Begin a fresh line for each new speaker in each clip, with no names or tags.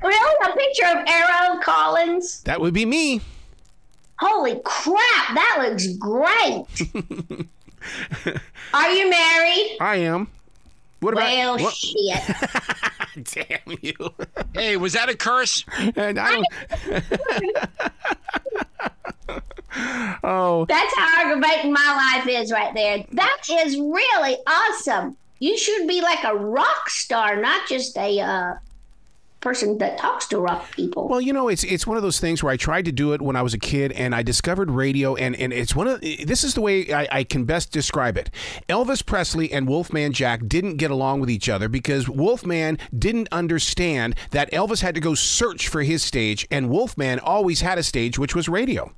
Really? A picture of Errol Collins?
That would be me.
Holy crap, that looks great. Are you married?
I am. What about?
Well, shit.
Damn you.
Hey, was that a curse?
And I don't. Oh.
That's how aggravating my life is right there. That is really awesome. You should be like a rock star, not just a person that talks to rock people.
Well, it's one of those things where I tried to do it when I was a kid, and I discovered radio, and it's this is the way I can best describe it. Elvis Presley and Wolfman Jack didn't get along with each other because Wolfman didn't understand that Elvis had to go search for his stage, and Wolfman always had a stage, which was radio.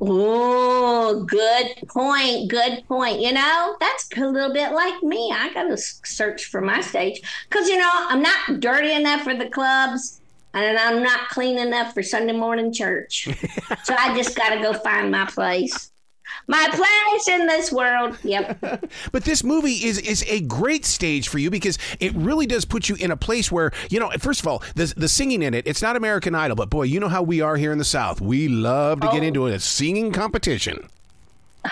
Oh, good point. Good point. That's a little bit like me. I got to search for my stage because, I'm not dirty enough for the clubs and I'm not clean enough for Sunday morning church. So I just got to go find my place. My place in this world. Yep.
But this movie is a great stage for you because it really does put you in a place where, first of all, the singing in it, it's not American Idol, but boy, you know how we are here in the South. We love to get into a singing competition.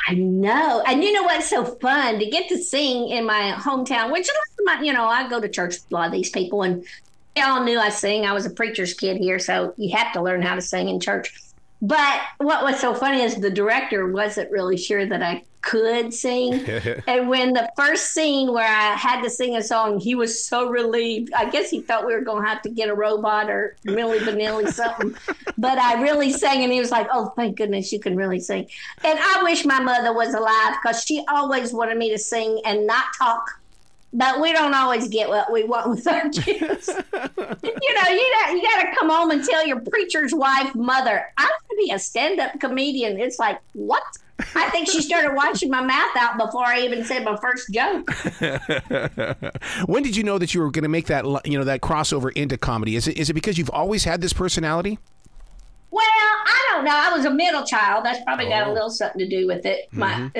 I know. And you know what's so fun? To get to sing in my hometown, which, I go to church with a lot of these people, and they all knew I sing. I was a preacher's kid here, so you have to learn how to sing in church. But what was so funny is the director wasn't really sure that I could sing. And when the first scene where I had to sing a song, he was so relieved. I guess he thought we were going to have to get a robot or Milli Vanilli something. But I really sang, and he was like, oh, thank goodness you can really sing. And I wish my mother was alive because she always wanted me to sing and not talk. But we don't always get what we want with our kids. You got to come home and tell your preacher's wife, mother, I'm going to be a stand-up comedian. It's like, what? I think she started washing my mouth out before I even said my first joke.
When did you know that you were going to make that, that crossover into comedy? Is it because you've always had this personality?
Well, I don't know. I was a middle child. That's probably got a little something to do with it.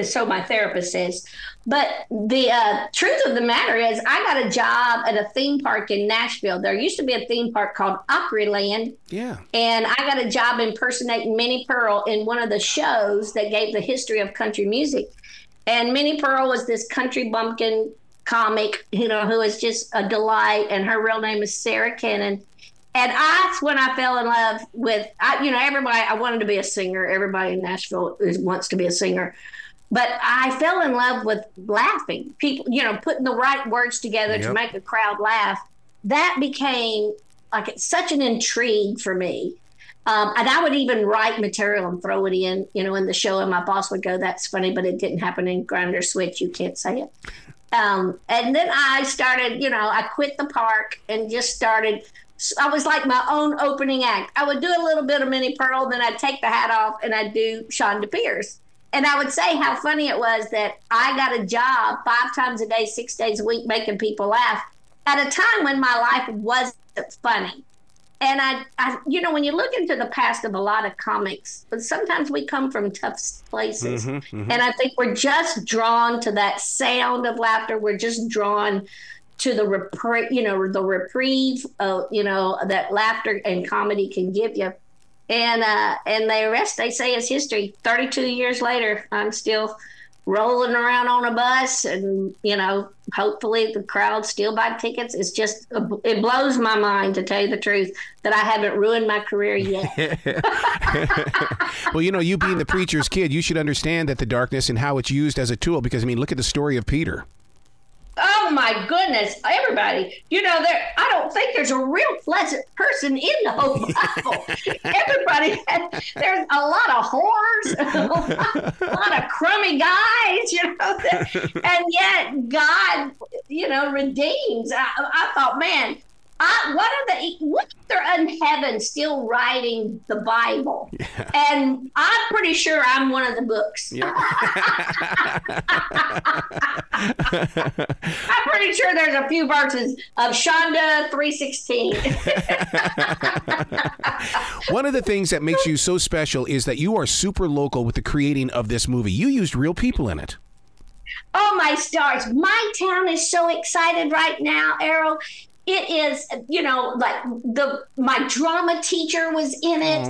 So my therapist says. But the truth of the matter is I got a job at a theme park in Nashville. There used to be a theme park called Opryland.
Yeah.
And I got a job impersonating Minnie Pearl in one of the shows that gave the history of country music. And Minnie Pearl was this country bumpkin comic, who was just a delight. And her real name is Sarah Cannon. And that's when I fell in love with, everybody. I wanted to be a singer. Everybody in Nashville wants to be a singer. But I fell in love with laughing. People, putting the right words together to make a crowd laugh. That became it's such an intrigue for me. And I would even write material and throw it in the show. And my boss would go, that's funny, but it didn't happen in Grinder Switch. You can't say it. And then I started, I quit the park and just started. I was like my own opening act. I would do a little bit of Minnie Pearl, then I'd take the hat off and I'd do Chonda Pierce. And I would say how funny it was that I got a job 5 times a day, 6 days a week, making people laugh at a time when my life wasn't funny. And I when you look into the past of a lot of comics, but sometimes we come from tough places. And I think we're just drawn to that sound of laughter. We're just drawn to the reprieve of, that laughter and comedy can give you. And the rest, they say, is history. 32 years later, I'm still rolling around on a bus and, hopefully the crowd still buy tickets. It's just, it blows my mind, to tell you the truth, that I haven't ruined my career yet.
Well, you being the preacher's kid, you should understand that the darkness and how it's used as a tool, because, look at the story of Peter.
Oh my goodness, everybody. I don't think there's a real pleasant person in the whole Bible. Everybody, there's a lot of whores, a lot of crummy guys, and yet God, redeems. I thought, man, what if they're in heaven still writing the Bible? Yeah. And I'm pretty sure I'm one of the books. Yeah. I'm pretty sure there's a few verses of Chonda 3:16.
One of the things that makes you so special is that you are super local with the creating of this movie. You used real people in it.
Oh, my stars. My town is so excited right now, Errol. it is, like my drama teacher was in it.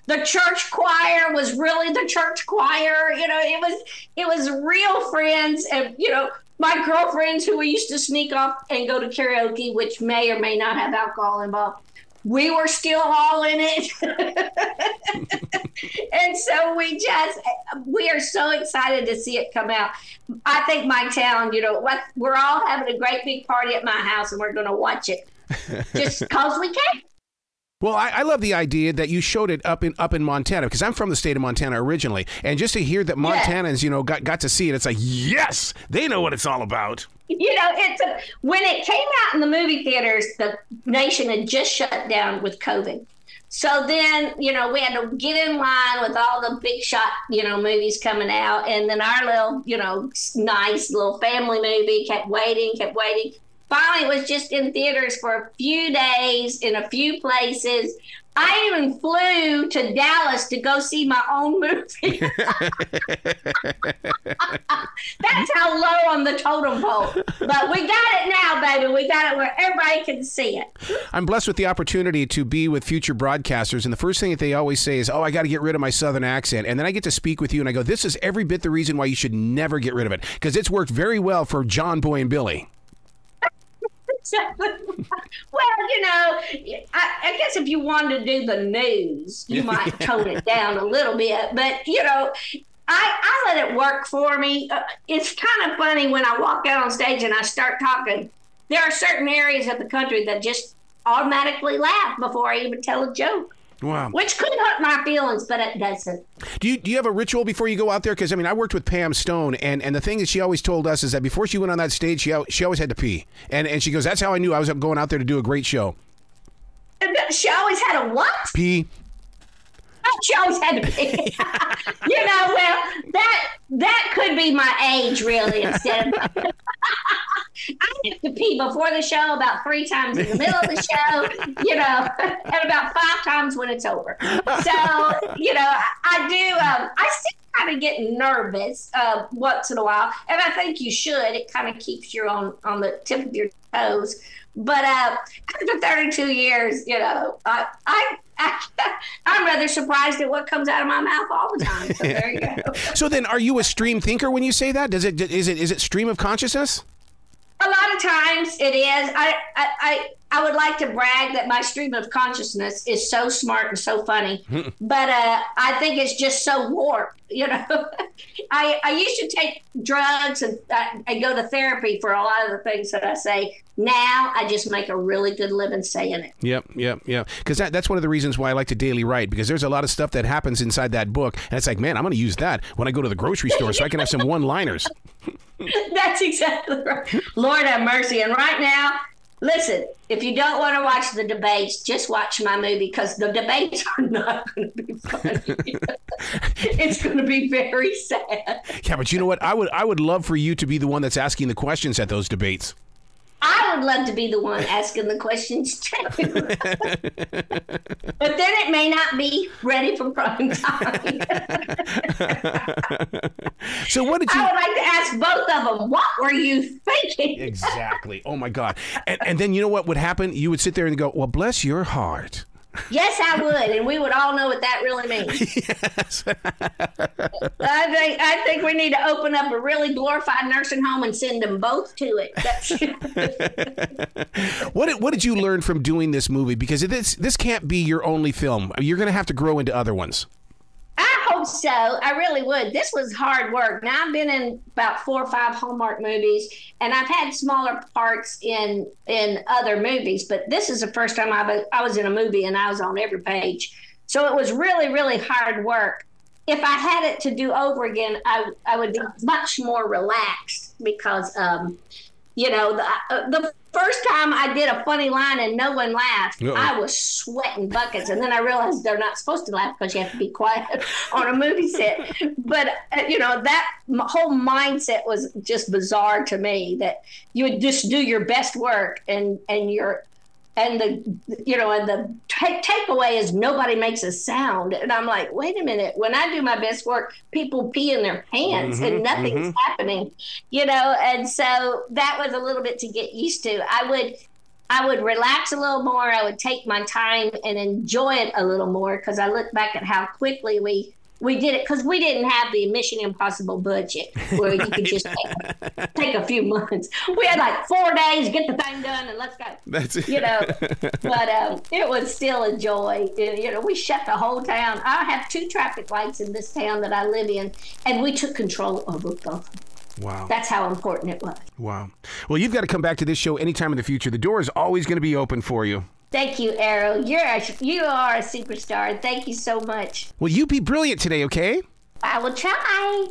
The church choir was really the church choir. It was real friends, and my girlfriends who we used to sneak off and go to karaoke, which may or may not have alcohol involved. We were still all in it. And so we are so excited to see it come out. I think my town, we're all having a great big party at my house, and we're going to watch it just because we can.
Well, I love the idea that you showed it up in Montana, because I'm from the state of Montana originally, and just to hear that Montanans, got to see it, it's like, yes, they know what it's all about.
When it came out in the movie theaters, the nation had just shut down with COVID. So then, we had to get in line with all the big shot, movies coming out, and then our little, nice little family movie kept waiting. Finally, it was just in theaters for a few days in a few places. I even flew to Dallas to go see my own movie. That's how low on the totem pole. But we got it now, baby. We got it where everybody can see it.
I'm blessed with the opportunity to be with future broadcasters, and the first thing that they always say is, I got to get rid of my Southern accent. And then I get to speak with you, and I go, this is every bit the reason why you should never get rid of it, because it's worked very well for John, Boy, and Billy.
Well, I guess if you wanted to do the news, you might tone it down a little bit. But, I let it work for me. It's kind of funny when I walk out on stage and I start talking. There are certain areas of the country that just automatically laugh before I even tell a joke.
Wow.
Which could hurt my feelings, but it doesn't.
Do you have a ritual before you go out there? Because, I worked with Pam Stone, and the thing that she always told us is that before she went on that stage, she always had to pee. And she goes, that's how I knew I was going out there to do a great show.
She always had a what?
Pee.
Oh, she always had to pee. Well, that could be my age, really, instead of... I have to pee before the show, about 3 times in the middle of the show, and about 5 times when it's over. So, I do, I still kind of get nervous once in a while, and I think you should. It kind of keeps you on the tip of your toes. But after 32 years, I'm rather surprised at what comes out of my mouth all the time. So there you go.
So then, are you a stream thinker when you say that? Is it stream of consciousness?
A lot of times it is. I would like to brag that my stream of consciousness is so smart and so funny, but I think it's just so warped. I used to take drugs and I go to therapy for a lot of the things that I say. Now I just make a really good living saying it.
Yep. Because that's one of the reasons why I like to daily write, because there's a lot of stuff that happens inside that book, and it's like, man, I'm going to use that when I go to the grocery store so I can have some one-liners.
That's exactly right. Lord have mercy. And right now, listen, if you don't want to watch the debates, just watch my movie, because the debates are not going to be funny. It's going to be very sad.
Yeah, but you know what? I would love for you to be the one that's asking the questions at those debates.
I would love to be the one asking the questions too. But then it may not be ready for prime time.
So what did you...
I would like to ask both of them, what were you thinking?
Exactly. Oh, my God. And then you know what would happen? You would sit there and go, well, bless your heart.
Yes, I would, and we would all know what that really means.
Yes.
I think we need to open up a really glorified nursing home and send them both to it.
What did you learn from doing this movie? Because this can't be your only film. You're going to have to grow into other ones.
I hope so. I really would. This was hard work. Now, I've been in about 4 or 5 Hallmark movies, and I've had smaller parts in other movies, but this is the first time I was in a movie and I was on every page. So it was really, really hard work. If I had it to do over again, I would be much more relaxed, because, the first time I did a funny line and no one laughed, I was sweating buckets. And then I realized they're not supposed to laugh because you have to be quiet on a movie set. But, that whole mindset was just bizarre to me, that you would just do your best work and the takeaway is nobody makes a sound. And I'm like, wait a minute. When I do my best work, people pee in their pants and nothing's happening, and so that was a little bit to get used to. I would relax a little more. I would take my time and enjoy it a little more because I look back at how quickly we did it because we didn't have the Mission Impossible budget where you could just take a few months. We had like 4 days, get the thing done, and let's go.
That's it.
But it was still a joy. We shut the whole town. I have 2 traffic lights in this town that I live in, and we took control over both of them.
Wow.
That's how important it was.
Wow. Well, you've got to come back to this show anytime in the future. The door is always going to be open for you.
Thank you, Arrow. You are a superstar. Thank you so much.
Well, you be brilliant today, okay?
I will try.